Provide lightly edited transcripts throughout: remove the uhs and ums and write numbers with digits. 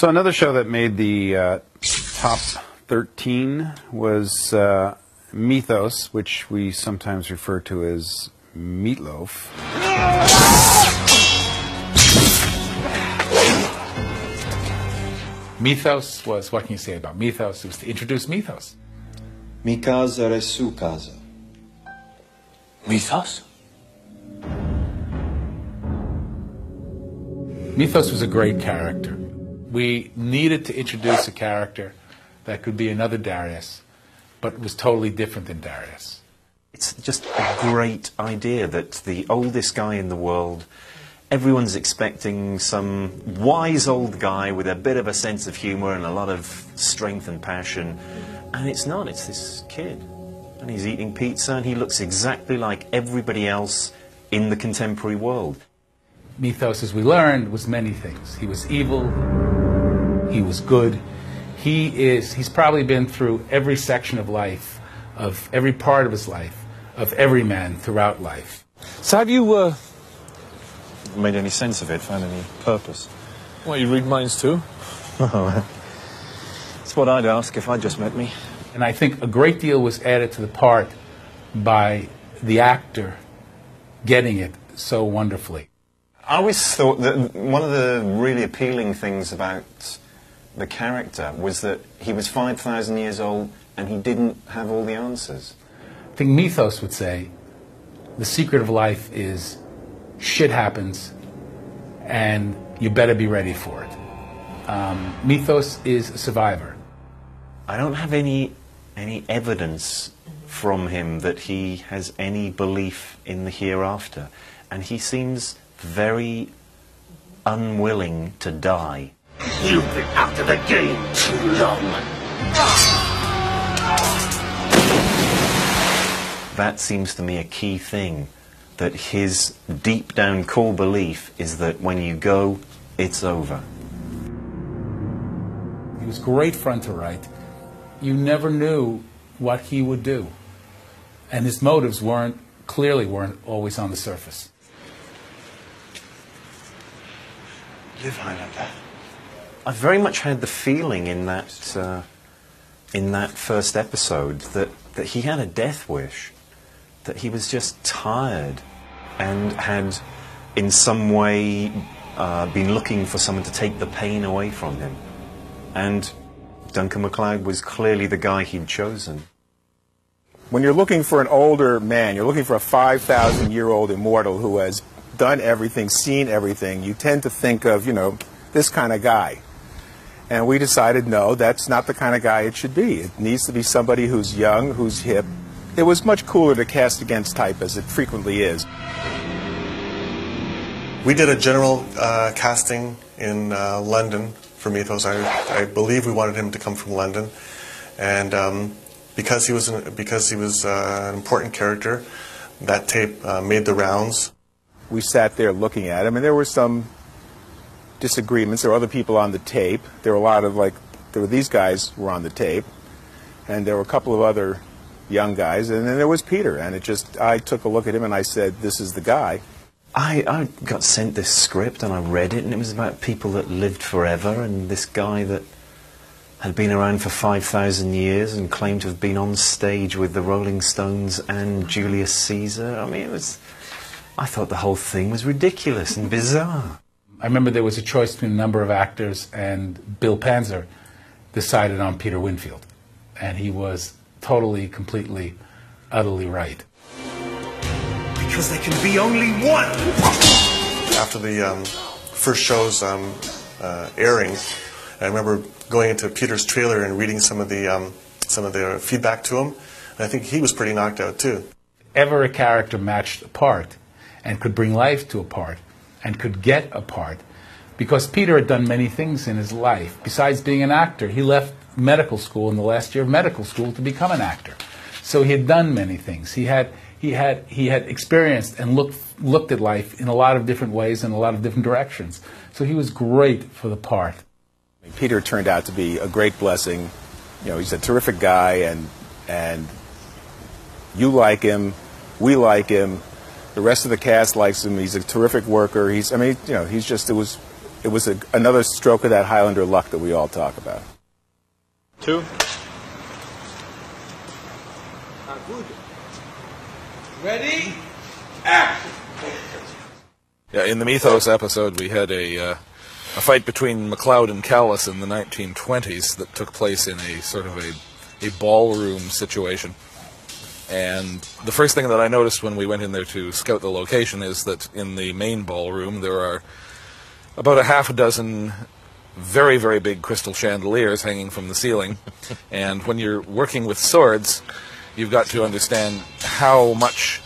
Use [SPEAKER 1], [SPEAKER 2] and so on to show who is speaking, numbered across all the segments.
[SPEAKER 1] So another show that made the top 13 was Methos, which we sometimes refer to as Meatloaf.
[SPEAKER 2] Methos was, what can you say about Methos? It was to introduce Methos.
[SPEAKER 3] Mi casa è su casa.
[SPEAKER 4] Methos?
[SPEAKER 2] Methos was a great character. We needed to introduce a character that could be another Darius, but was totally different than Darius.
[SPEAKER 5] It's just a great idea that the oldest guy in the world, everyone's expecting some wise old guy with a bit of a sense of humor and a lot of strength and passion, and it's not. It's this kid, and he's eating pizza, and he looks exactly like everybody else in the contemporary world.
[SPEAKER 2] Methos, as we learned, was many things. He was evil, he was good. He's probably been through every section of life, of every part of his life, of every man throughout life.
[SPEAKER 4] So have you,
[SPEAKER 3] Made any sense of it? Found any purpose?
[SPEAKER 4] well, you read minds too?
[SPEAKER 3] It's what I'd ask if I just met me.
[SPEAKER 2] And I think a great deal was added to the part by the actor getting it so wonderfully.
[SPEAKER 3] I always thought that one of the really appealing things about the character was that he was 5,000 years old and he didn't have all the answers.
[SPEAKER 2] I think Methos would say the secret of life is shit happens and you better be ready for it. Methos is a survivor.
[SPEAKER 5] I don't have any evidence from him that he has any belief in the hereafter, and he seems very unwilling to die.
[SPEAKER 6] You've been out of the game too long.
[SPEAKER 5] That seems to me a key thing, that his deep down core belief is that when you go, it's over.
[SPEAKER 2] He was great fun to write. You never knew what he would do. And his motives clearly weren't always on the surface.
[SPEAKER 3] Live Highlander.
[SPEAKER 5] I very much had the feeling in that first episode that he had a death wish, that he was just tired and had in some way been looking for someone to take the pain away from him. And Duncan MacLeod was clearly the guy he'd chosen.
[SPEAKER 7] When you're looking for an older man, you're looking for a 5,000-year-old immortal who has done everything, seen everything, you tend to think of, this kind of guy. And we decided, no, that's not the kind of guy it should be. It needs to be somebody who's young, who's hip. It was much cooler to cast against type, as it frequently is.
[SPEAKER 8] We did a general casting in London for Methos. I believe we wanted him to come from London, and because he was an important character, that tape made the rounds.
[SPEAKER 7] We sat there looking at him, and there were some disagreements. There were other people on the tape. There were a lot of, there were these guys who were on the tape, and there were a couple of other young guys, and then there was Peter, and I took a look at him and I said, this is the guy.
[SPEAKER 5] I got sent this script and I read it, and it was about people that lived forever, and this guy that had been around for 5,000 years and claimed to have been on stage with the Rolling Stones and Julius Caesar. I mean, I thought the whole thing was ridiculous and bizarre.
[SPEAKER 2] I remember there was a choice between a number of actors, and Bill Panzer decided on Peter Winfield. And he was totally, completely, utterly right.
[SPEAKER 6] Because there can be only one.
[SPEAKER 8] After the first show's airing, I remember going into Peter's trailer and reading some of the feedback to him, and I think he was pretty knocked out too.
[SPEAKER 2] Ever a character matched a part and could bring life to a part and could get a part, because Peter had done many things in his life. Besides being an actor, he left medical school in the last year of medical school to become an actor. So he had done many things. He had experienced and looked at life in a lot of different ways and a lot of different directions. So he was great for the part.
[SPEAKER 7] Peter turned out to be a great blessing. He's a terrific guy, and you like him, we like him, the rest of the cast likes him. He's a terrific worker. It it was another stroke of that Highlander luck that we all talk about.
[SPEAKER 4] 2.
[SPEAKER 6] Ready? Act!
[SPEAKER 4] Yeah, in the Methos episode, we had a fight between MacLeod and Callis in the 1920s that took place in a sort of a ballroom situation. And the first thing that I noticed when we went in there to scout the location is that in the main ballroom there are about a half a dozen very, very big crystal chandeliers hanging from the ceiling. And when you're working with swords, you've got to understand how much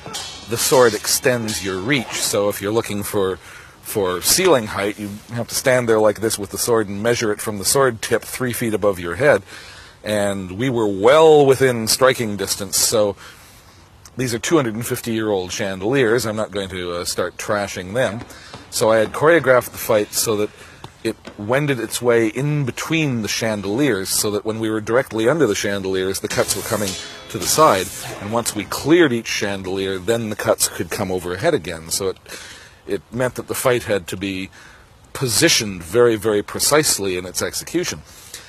[SPEAKER 4] the sword extends your reach. So if you're looking for ceiling height, you have to stand there like this with the sword and measure it from the sword tip 3 feet above your head. And we were well within striking distance, so these are 250-year-old chandeliers. I'm not going to start trashing them. So I had choreographed the fight so that it wended its way in between the chandeliers, so that when we were directly under the chandeliers, the cuts were coming to the side. And once we cleared each chandelier, then the cuts could come overhead again. So it meant that the fight had to be positioned very, very precisely in its execution.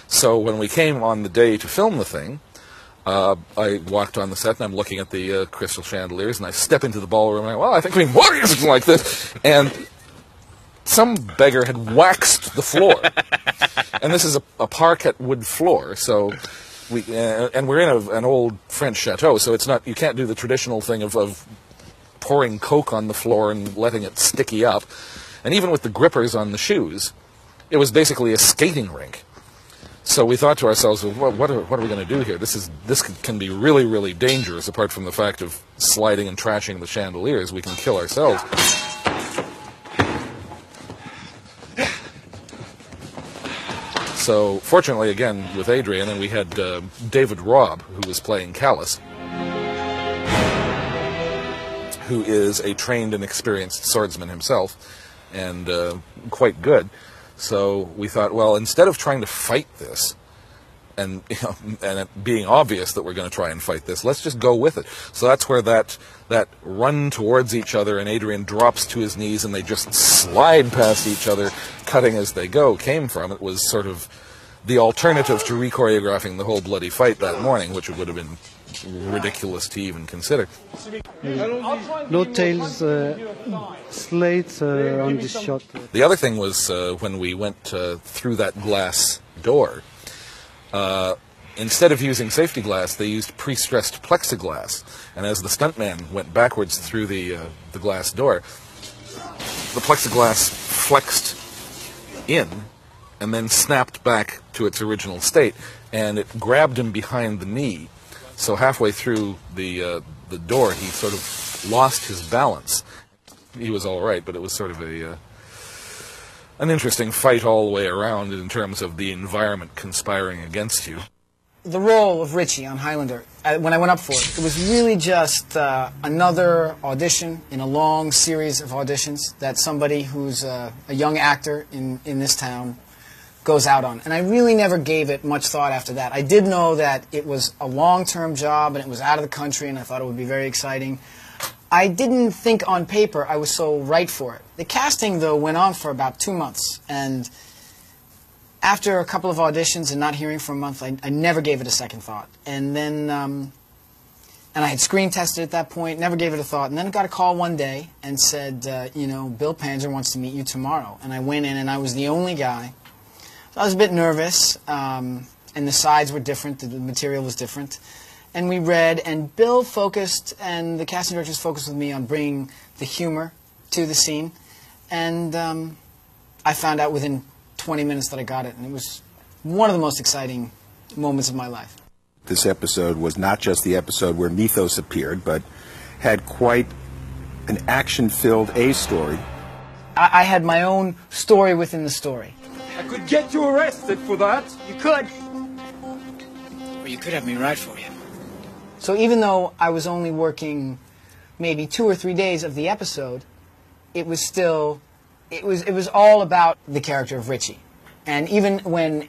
[SPEAKER 4] So when we came on the day to film the thing, I walked on the set and I'm looking at the crystal chandeliers, and I step into the ballroom and I think we can walk something like this. And some beggar had waxed the floor. And this is a parquet wood floor, so and we're in an old French chateau, so it's not, you can't do the traditional thing of pouring Coke on the floor and letting it sticky up. And even with the grippers on the shoes, it was basically a skating rink. So we thought to ourselves, well, what are we going to do here? This can be really, really dangerous, apart from the fact of sliding and trashing the chandeliers. We can kill ourselves. So fortunately, again, with Adrian, and we had David Robb, who was playing Callis, who is a trained and experienced swordsman himself, and quite good. So we thought, well, instead of trying to fight this, and it being obvious that we're going to try and fight this, let's just go with it. So that's where that run towards each other, and Adrian drops to his knees, and they just slide past each other, cutting as they go, came from. It was sort of the alternative to re-choreographing the whole bloody fight that morning, which would have been ridiculous to even consider.
[SPEAKER 9] No tails, slates on this shot.
[SPEAKER 4] The other thing was when we went through that glass door, instead of using safety glass, they used pre-stressed plexiglass. And as the stuntman went backwards through the glass door, the plexiglass flexed in and then snapped back to its original state, and it grabbed him behind the knee. So halfway through the door, he sort of lost his balance. He was all right, but it was sort of an interesting fight all the way around in terms of the environment conspiring against you.
[SPEAKER 10] The role of Richie on Highlander, when I went up for it, it was really just another audition in a long series of auditions that somebody who's a young actor in this town goes out on. And I really never gave it much thought after that. I did know that it was a long-term job and it was out of the country, and I thought it would be very exciting. I didn't think on paper I was so right for it. The casting, though, went on for about 2 months, and after a couple of auditions and not hearing for a month, I never gave it a second thought. And then, and I had screen tested at that point, never gave it a thought, and then I got a call one day and said, you know, Bill Panzer wants to meet you tomorrow. And I went in, and I was the only guy. So I was a bit nervous, and the sides were different, the material was different. And we read, and Bill focused, and the casting directors focused with me on bringing the humor to the scene. And I found out within 20 minutes that I got it, and it was one of the most exciting moments of my life.
[SPEAKER 7] This episode was not just the episode where Methos appeared, but had quite an action-filled A-story.
[SPEAKER 10] I had my own story within the story.
[SPEAKER 6] I could get you arrested for that.
[SPEAKER 10] You could.
[SPEAKER 11] Or you could have me ride for you.
[SPEAKER 10] So even though I was only working maybe 2 or 3 days of the episode, it was still, it was all about the character of Richie. And even when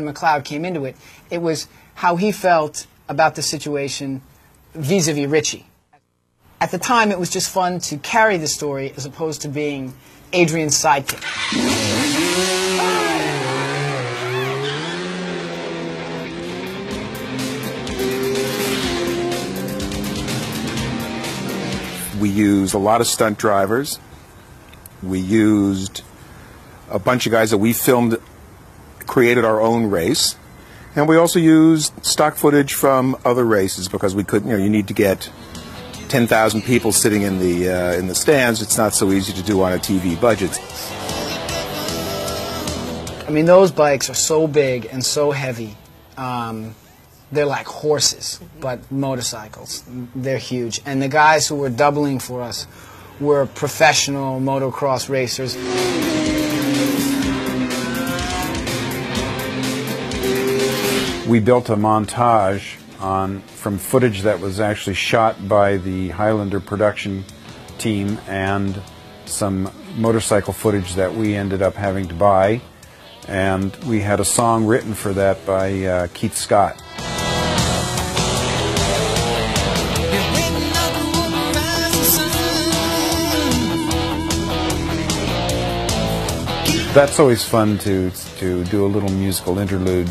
[SPEAKER 10] MacLeod came into it, it was how he felt about the situation vis-a-vis Richie. At the time, it was just fun to carry the story as opposed to being Adrian's sidekick.
[SPEAKER 7] We used a lot of stunt drivers. We used a bunch of guys that we filmed, created our own race. And we also used stock footage from other races because we couldn't, you need to get 10,000 people sitting in the stands. It's not so easy to do on a TV budget.
[SPEAKER 10] I mean, those bikes are so big and so heavy. They're like horses, but motorcycles. They're huge. And the guys who were doubling for us were professional motocross racers.
[SPEAKER 1] We built a montage from footage that was actually shot by the Highlander production team and some motorcycle footage that we ended up having to buy. And we had a song written for that by Keith Scott. That's always fun to do a little musical interlude.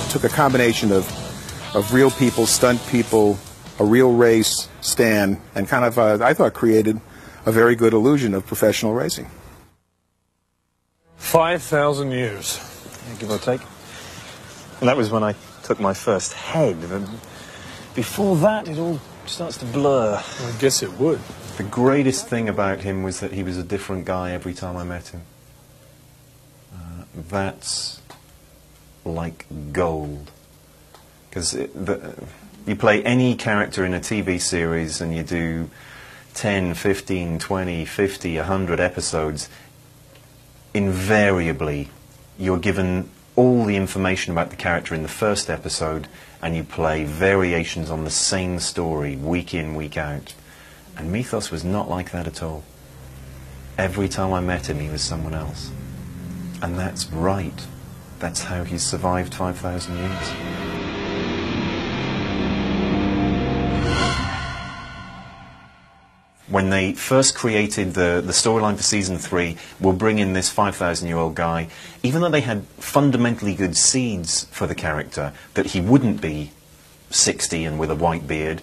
[SPEAKER 7] Took a combination of real people, stunt people, a real race, stand, and kind of, I thought, created a very good illusion of professional racing.
[SPEAKER 6] 5,000 years.
[SPEAKER 5] Yeah, give or take. And that was when I took my first head. Before that, it all starts to blur.
[SPEAKER 6] I guess it would.
[SPEAKER 3] The greatest thing about him was that he was a different guy every time I met him. That's like gold. Because you play any character in a TV series and you do 10, 15, 20, 50, 100 episodes, invariably you're given all the information about the character in the first episode and you play variations on the same story week in, week out. And Methos was not like that at all. Every time I met him, he was someone else. And that's right. That's how he's survived 5,000 years. When they first created the storyline for season 3, we'll bring in this 5,000-year-old guy, even though they had fundamentally good seeds for the character, that he wouldn't be 60 and with a white beard.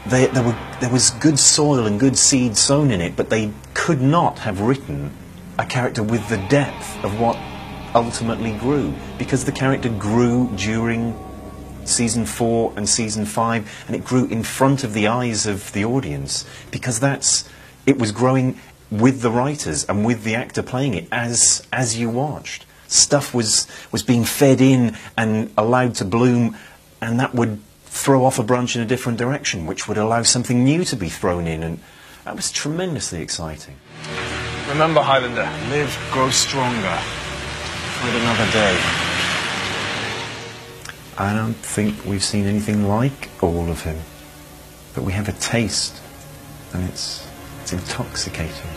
[SPEAKER 3] There was good soil and good seed sown in it, but they could not have written a character with the depth of what ultimately grew, because the character grew during season 4 and season 5, and it grew in front of the eyes of the audience, because it was growing with the writers and with the actor playing it as you watched. Stuff was being fed in and allowed to bloom, and that would throw off a branch in a different direction, which would allow something new to be thrown in, and that was tremendously exciting.
[SPEAKER 6] Remember, Highlander, live, grow stronger.
[SPEAKER 3] Fight another day. I don't think we've seen anything like all of him, but we have a taste, and it's intoxicating.